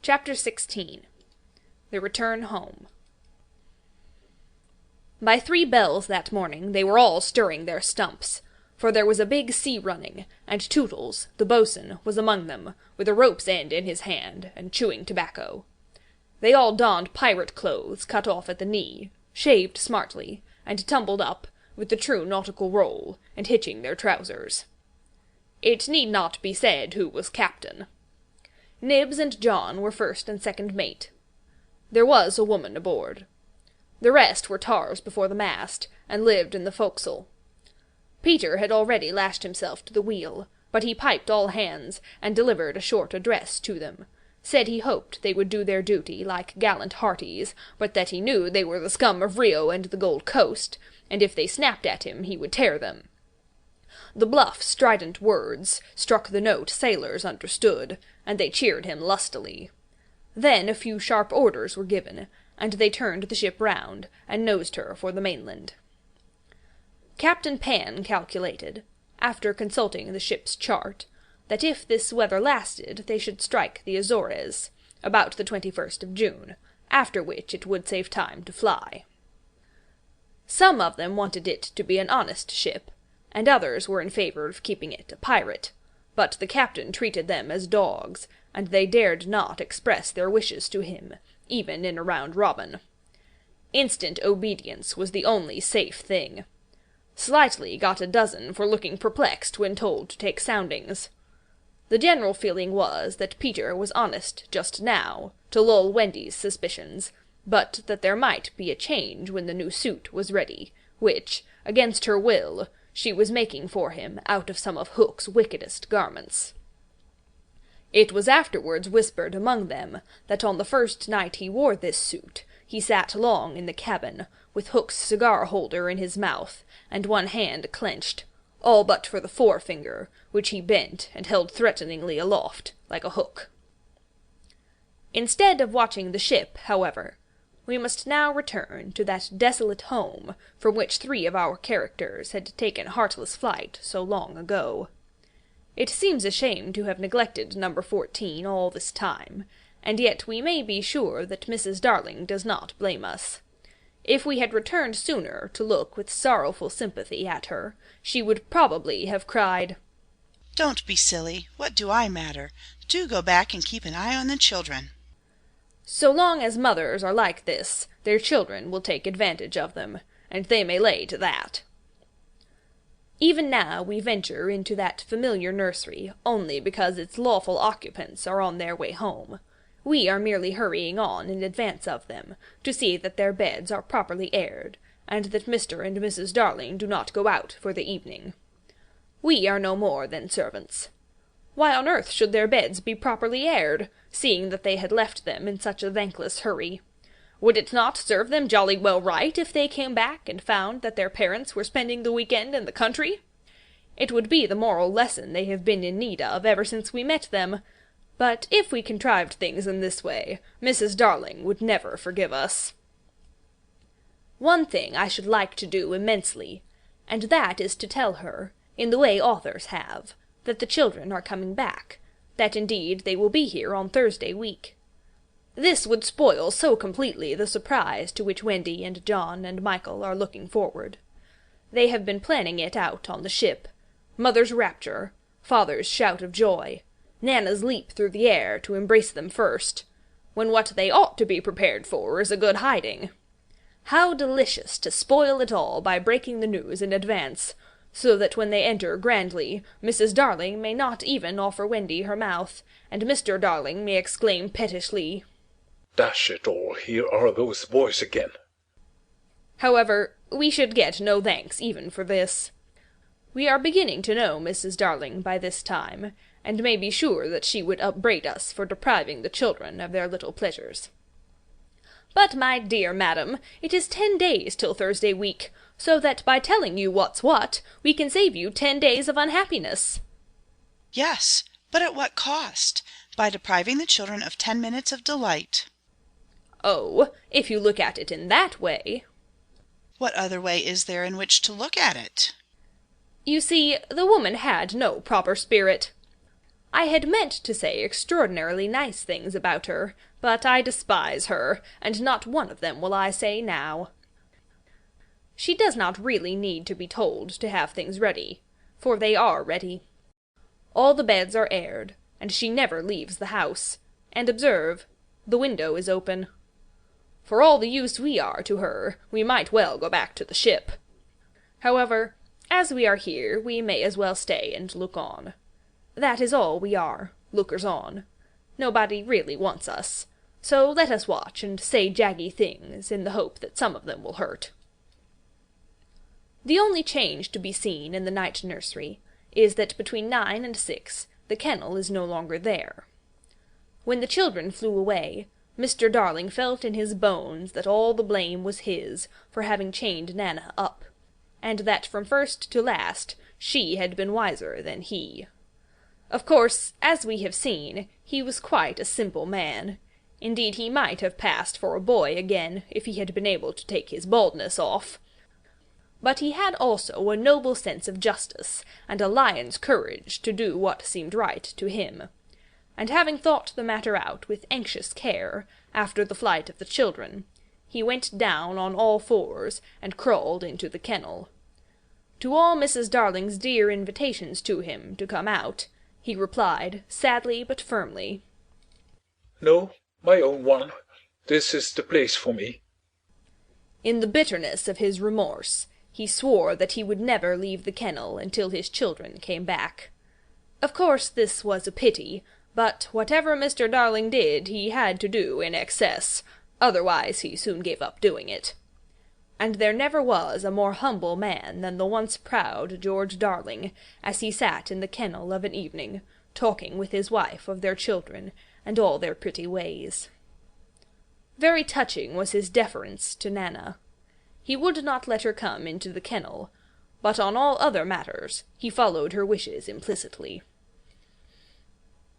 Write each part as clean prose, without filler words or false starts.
Chapter 16. The Return Home. By 3 bells that morning they were all stirring their stumps, for there was a big sea running, and Tootles, the boatswain, was among them, with a rope's end in his hand, and chewing tobacco. They all donned pirate clothes, cut off at the knee, shaved smartly, and tumbled up, with the true nautical roll, and hitching their trousers. It need not be said who was captain. Nibs and John were first and second mate. There was a woman aboard. The rest were tars before the mast, and lived in the forecastle. Peter had already lashed himself to the wheel, but he piped all hands, and delivered a short address to them, said he hoped they would do their duty like gallant hearties, but that he knew they were the scum of Rio and the Gold Coast, and if they snapped at him he would tear them. The bluff, strident words struck the note sailors understood, and they cheered him lustily. Then a few sharp orders were given, and they turned the ship round, and nosed her for the mainland. Captain Pan calculated, after consulting the ship's chart, that if this weather lasted they should strike the Azores, about the 21st of June, after which it would save time to fly. Some of them wanted it to be an honest ship, and others were in favour of keeping it a pirate, but the captain treated them as dogs, and they dared not express their wishes to him, even in a round-robin. Instant obedience was the only safe thing. Slightly got a dozen for looking perplexed when told to take soundings. The general feeling was that Peter was honest just now, to lull Wendy's suspicions, but that there might be a change when the new suit was ready, which, against her will, she was making for him out of some of Hook's wickedest garments. It was afterwards whispered among them that on the first night he wore this suit, he sat long in the cabin, with Hook's cigar-holder in his mouth, and one hand clenched, all but for the forefinger, which he bent and held threateningly aloft, like a hook. Instead of watching the ship, however, we must now return to that desolate home from which 3 of our characters had taken heartless flight so long ago. It seems a shame to have neglected number 14 all this time, and yet we may be sure that Mrs. Darling does not blame us. If we had returned sooner to look with sorrowful sympathy at her, she would probably have cried, "Don't be silly. What do I matter? Do go back and keep an eye on the children." So long as mothers are like this, their children will take advantage of them, and they may lay to that. Even now we venture into that familiar nursery only because its lawful occupants are on their way home. We are merely hurrying on in advance of them, to see that their beds are properly aired, and that Mr. and Mrs. Darling do not go out for the evening. We are no more than servants. Why on earth should their beds be properly aired, seeing that they had left them in such a thankless hurry? Would it not serve them jolly well right if they came back and found that their parents were spending the week-end in the country? It would be the moral lesson they have been in need of ever since we met them. But if we contrived things in this way, Mrs. Darling would never forgive us. One thing I should like to do immensely, and that is to tell her, in the way authors have, that the children are coming back, that indeed they will be here on Thursday week. This would spoil so completely the surprise to which Wendy and John and Michael are looking forward. They have been planning it out on the ship. Mother's rapture, father's shout of joy, Nana's leap through the air to embrace them first, when what they ought to be prepared for is a good hiding. How delicious to spoil it all by breaking the news in advance, so that when they enter grandly, Mrs. Darling may not even offer Wendy her mouth, and Mr. Darling may exclaim pettishly, "Dash it all, here are those boys again." However, we should get no thanks even for this. We are beginning to know Mrs. Darling by this time, and may be sure that she would upbraid us for depriving the children of their little pleasures. But, my dear madam, it is 10 days till Thursday week, so that by telling you what's what, we can save you 10 days of unhappiness. Yes, but at what cost? By depriving the children of 10 minutes of delight. Oh, if you look at it in that way. What other way is there in which to look at it? You see, the woman had no proper spirit. I had meant to say extraordinarily nice things about her, but I despise her, and not one of them will I say now. She does not really need to be told to have things ready, for they are ready. All the beds are aired, and she never leaves the house. And observe, the window is open. For all the use we are to her, we might well go back to the ship. However, as we are here, we may as well stay and look on. That is all we are, lookers-on. Nobody really wants us, so let us watch and say jaggy things in the hope that some of them will hurt. The only change to be seen in the night nursery is that between 9 and 6 the kennel is no longer there. When the children flew away, Mr. Darling felt in his bones that all the blame was his for having chained Nana up, and that from first to last she had been wiser than he. Of course, as we have seen, he was quite a simple man. Indeed, he might have passed for a boy again, if he had been able to take his baldness off. But he had also a noble sense of justice, and a lion's courage to do what seemed right to him. And having thought the matter out with anxious care, after the flight of the children, he went down on all fours, and crawled into the kennel. To all Mrs. Darling's dear invitations to him to come out, he replied, sadly but firmly, "No, my own one, this is the place for me." In the bitterness of his remorse, he swore that he would never leave the kennel until his children came back. Of course this was a pity, but whatever Mr. Darling did he had to do in excess, otherwise he soon gave up doing it. And there never was a more humble man than the once proud George Darling, as he sat in the kennel of an evening, talking with his wife of their children, and all their pretty ways. Very touching was his deference to Nana. He would not let her come into the kennel, but on all other matters he followed her wishes implicitly.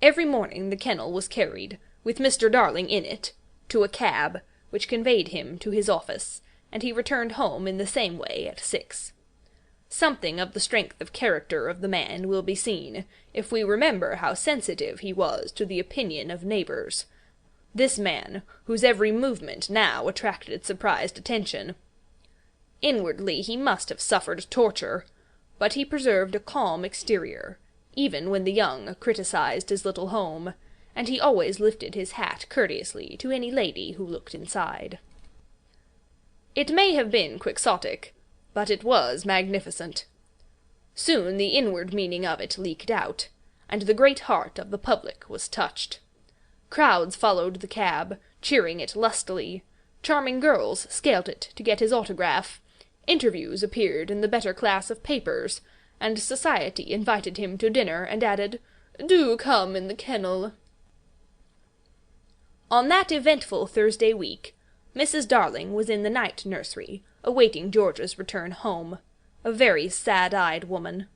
Every morning the kennel was carried, with Mr. Darling in it, to a cab, which conveyed him to his office, and he returned home in the same way at 6. Something of the strength of character of the man will be seen, if we remember how sensitive he was to the opinion of neighbours. This man, whose every movement now attracted surprised attention. Inwardly he must have suffered torture, but he preserved a calm exterior, even when the young criticized his little home, and he always lifted his hat courteously to any lady who looked inside. It may have been quixotic, but it was magnificent. Soon the inward meaning of it leaked out, and the great heart of the public was touched. Crowds followed the cab, cheering it lustily. Charming girls scaled it to get his autograph. Interviews appeared in the better class of papers, and society invited him to dinner and added, "Do come in the kennel." On that eventful Thursday week, Mrs. Darling was in the night nursery, awaiting George's return home, a very sad-eyed woman.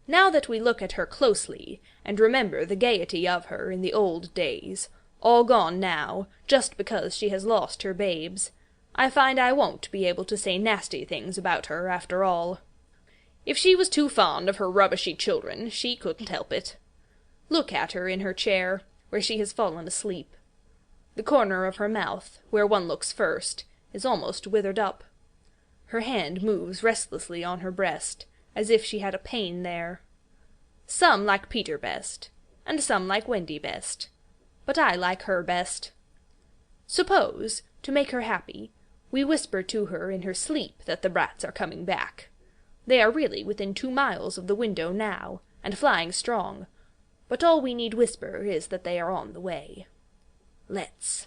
Now that we look at her closely, and remember the gaiety of her in the old days, all gone now, just because she has lost her babes, I find I won't be able to say nasty things about her after all. If she was too fond of her rubbishy children, she couldn't help it. Look at her in her chair, where she has fallen asleep. The corner of her mouth, where one looks first, is almost withered up. Her hand moves restlessly on her breast, as if she had a pain there. Some like Peter best, and some like Wendy best, but I like her best. Suppose, to make her happy, we whisper to her in her sleep that the brats are coming back. They are really within 2 miles of the window now, and flying strong, but all we need whisper is that they are on the way. Let's.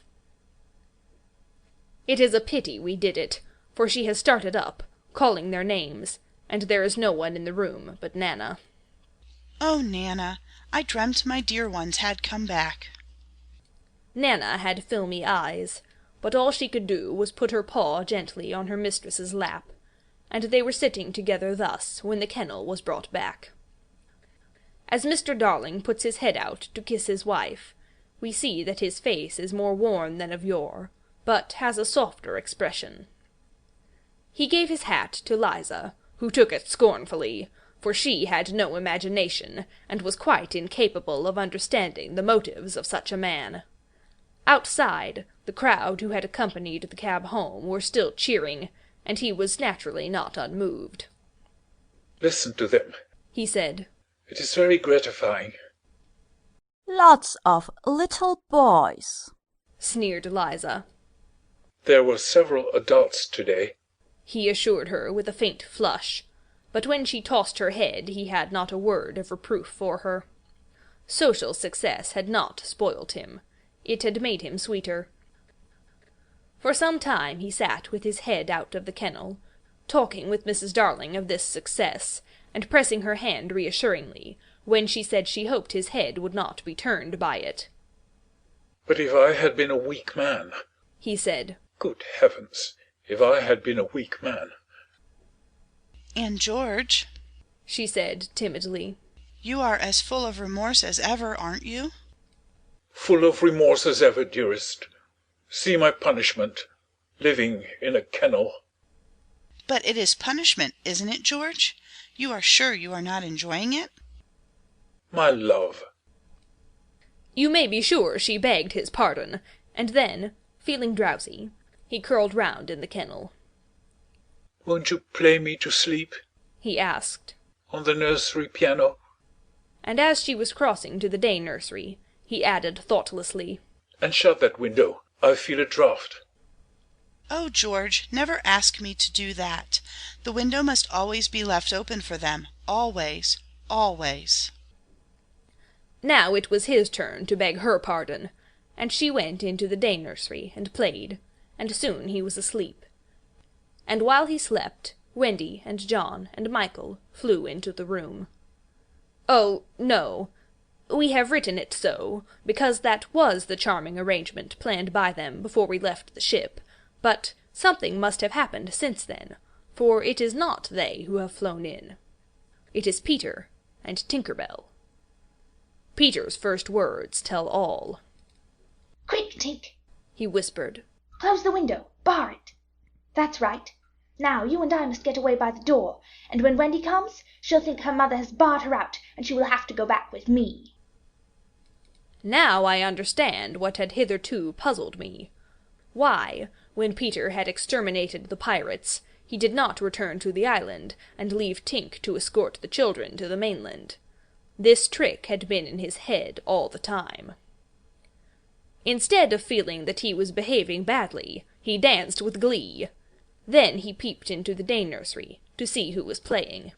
It is a pity we did it, for she has started up, calling their names, and there is no one in the room but Nana. "Oh, Nana, I dreamt my dear ones had come back." Nana had filmy eyes, but all she could do was put her paw gently on her mistress's lap, and they were sitting together thus when the kennel was brought back. As Mr. Darling puts his head out to kiss his wife, we see that his face is more worn than of yore, but has a softer expression. He gave his hat to Liza, who took it scornfully, for she had no imagination, and was quite incapable of understanding the motives of such a man. Outside, the crowd who had accompanied the cab home were still cheering, and he was naturally not unmoved. Listen to them, he said. It is very gratifying. Lots of little boys, sneered Liza. There were several adults today, he assured her with a faint flush, but when she tossed her head he had not a word of reproof for her. Social success had not spoilt him. It had made him sweeter. For some time he sat with his head out of the kennel, talking with Mrs. Darling of this success, and pressing her hand reassuringly, when she said she hoped his head would not be turned by it. "But if I had been a weak man," he said. "Good heavens, if I had been a weak man." "And George," she said timidly, "you are as full of remorse as ever, aren't you?" "Full of remorse as ever, dearest. See my punishment, living in a kennel." "But it is punishment, isn't it, George? You are sure you are not enjoying it?" "My love." You may be sure she begged his pardon, and then, feeling drowsy, he curled round in the kennel. "Won't you play me to sleep?" he asked. "On the nursery piano?" And as she was crossing to the day nursery, he added thoughtlessly, "And shut that window. I feel a draught." "Oh, George, never ask me to do that. The window must always be left open for them. Always, always." Now it was his turn to beg her pardon, and she went into the day nursery and played, and soon he was asleep. And while he slept, Wendy and John and Michael flew into the room. Oh, no, we have written it so, because that was the charming arrangement planned by them before we left the ship, but something must have happened since then, for it is not they who have flown in. It is Peter and Tinker Bell. Peter's first words tell all. "Quick, Tink," he whispered. "close the window, bar it. That's right. Now you and I must get away by the door, and when Wendy comes, she'll think her mother has barred her out, and she will have to go back with me." Now I understand what had hitherto puzzled me. Why, when Peter had exterminated the pirates, he did not return to the island, and leave Tink to escort the children to the mainland. This trick had been in his head all the time. Instead of feeling that he was behaving badly, he danced with glee. Then he peeped into the day nursery, to see who was playing.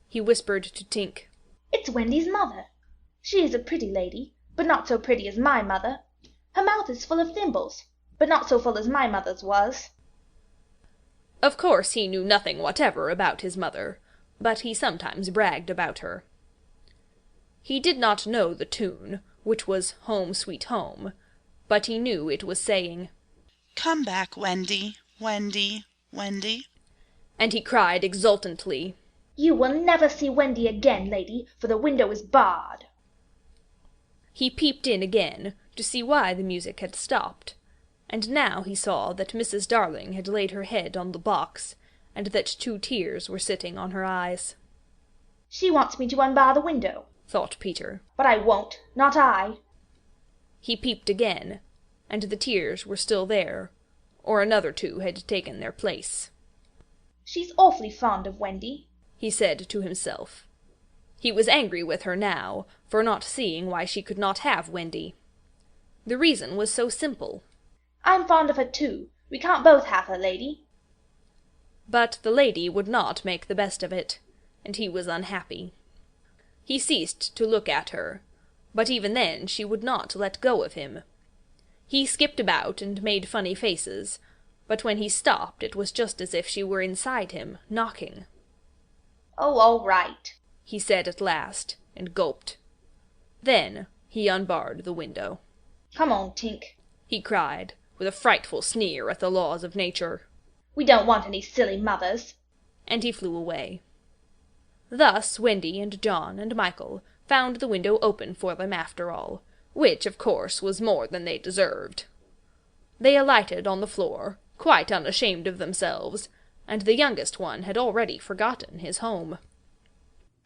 He whispered to Tink, "It's Wendy's mother. She is a pretty lady, but not so pretty as my mother. Her mouth is full of thimbles, but not so full as my mother's was." Of course he knew nothing whatever about his mother, but he sometimes bragged about her. He did not know the tune, which was Home, Sweet Home, but he knew it was saying, "Come back, Wendy, Wendy, Wendy." And he cried exultantly, "You will never see Wendy again, lady, for the window is barred." He peeped in again, to see why the music had stopped, and now he saw that Mrs. Darling had laid her head on the box, and that 2 tears were sitting on her eyes. "She wants me to unbar the window," thought Peter. "but I won't, not I." He peeped again, and the tears were still there, or another 2 had taken their place. "She's awfully fond of Wendy," he said to himself. He was angry with her now, for not seeing why she could not have Wendy. The reason was so simple. "I'm fond of her too. We can't both have her, lady." But the lady would not make the best of it, and he was unhappy. He ceased to look at her, but even then she would not let go of him. He skipped about and made funny faces, but when he stopped it was just as if she were inside him, knocking. "Oh, all right," he said at last, and gulped. Then he unbarred the window. "Come on, Tink," he cried, with a frightful sneer at the laws of nature. "We don't want any silly mothers." And he flew away. Thus Wendy and John and Michael found the window open for them after all, which, of course, was more than they deserved. They alighted on the floor, quite unashamed of themselves, and the youngest one had already forgotten his home.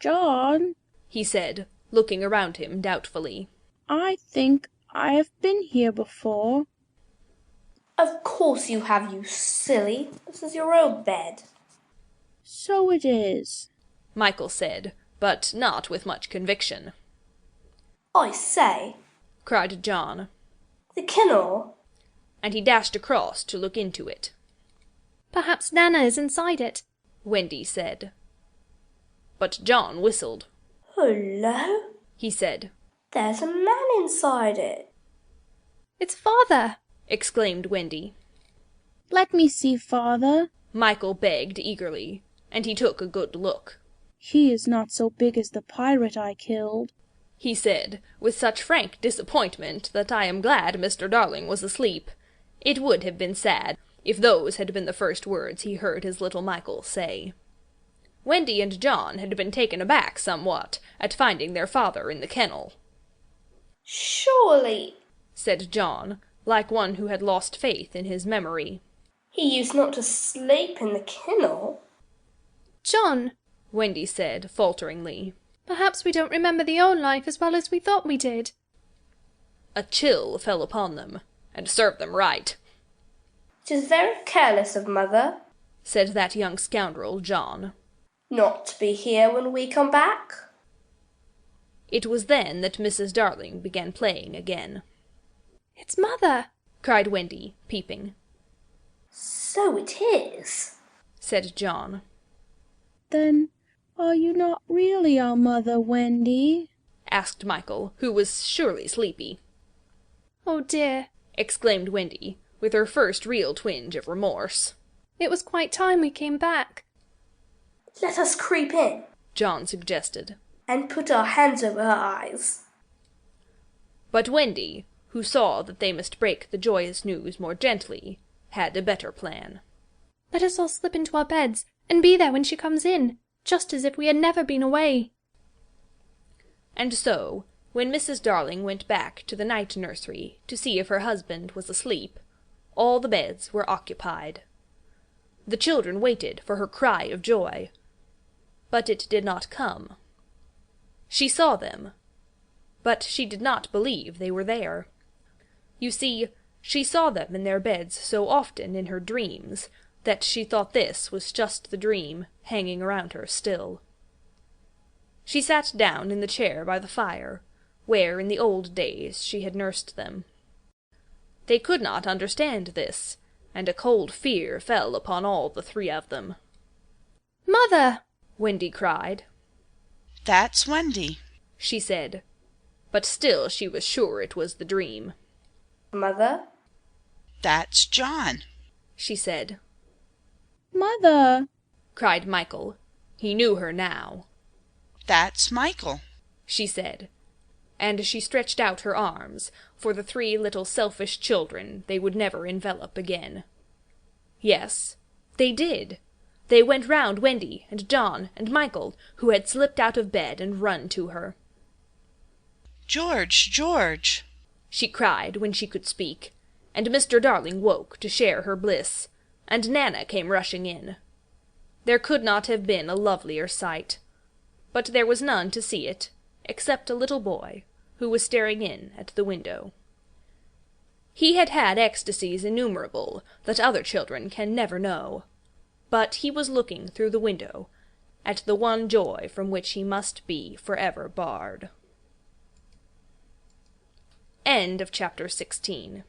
John, he said, looking around him doubtfully. I think I have been here before. Of course you have, you silly. This is your old bed. So it is, Michael said, but not with much conviction. I say, cried John, the kennel. and he dashed across to look into it. Perhaps Nana is inside it, Wendy said. But John whistled. Hello? He said. There's a man inside it. It's Father, exclaimed Wendy. Let me see Father. Michael begged eagerly, and he took a good look. He is not so big as the pirate I killed, he said, with such frank disappointment that I am glad Mr. Darling was asleep. It would have been sad if those had been the first words he heard his little Michael say. Wendy and John had been taken aback somewhat at finding their father in the kennel. Surely, said John, like one who had lost faith in his memory. He used not to sleep in the kennel. John, Wendy said falteringly. Perhaps we don't remember the old life as well as we thought we did. A chill fell upon them, and served them right. It is very careless of Mother, said that young scoundrel, John, not to be here when we come back. It was then that Mrs. Darling began playing again. It's Mother, cried Wendy, peeping. So it is, said John. Then are you not really our mother, Wendy? asked Michael, who was surely sleepy. Oh dear, exclaimed Wendy, with her first real twinge of remorse. It was quite time we came back. Let us creep in, John suggested, and put our hands over her eyes. But Wendy, who saw that they must break the joyous news more gently, had a better plan. Let us all slip into our beds, and be there when she comes in, just as if we had never been away. And so, when Mrs. Darling went back to the night nursery to see if her husband was asleep, all the beds were occupied. The children waited for her cry of joy, but it did not come. She saw them, but she did not believe they were there. You see, she saw them in their beds so often in her dreams that she thought this was just the dream hanging around her still. She sat down in the chair by the fire, where in the old days she had nursed them. They could not understand this, and a cold fear fell upon all the three of them. Mother! Wendy cried. That's Wendy, she said, but still she was sure it was the dream. Mother? That's John, she said. Mother! cried Michael. He knew her now. That's Michael, she said, and she stretched out her arms for the three little selfish children they would never envelop again. Yes, they did. They went round Wendy and John and Michael, who had slipped out of bed and run to her. George, George, she cried when she could speak, and Mr. Darling woke to share her bliss, and Nana came rushing in. There could not have been a lovelier sight, but there was none to see it, except a little boy, who was staring in at the window. He had had ecstasies innumerable that other children can never know, but he was looking through the window at the one joy from which he must be forever barred. End of chapter 16.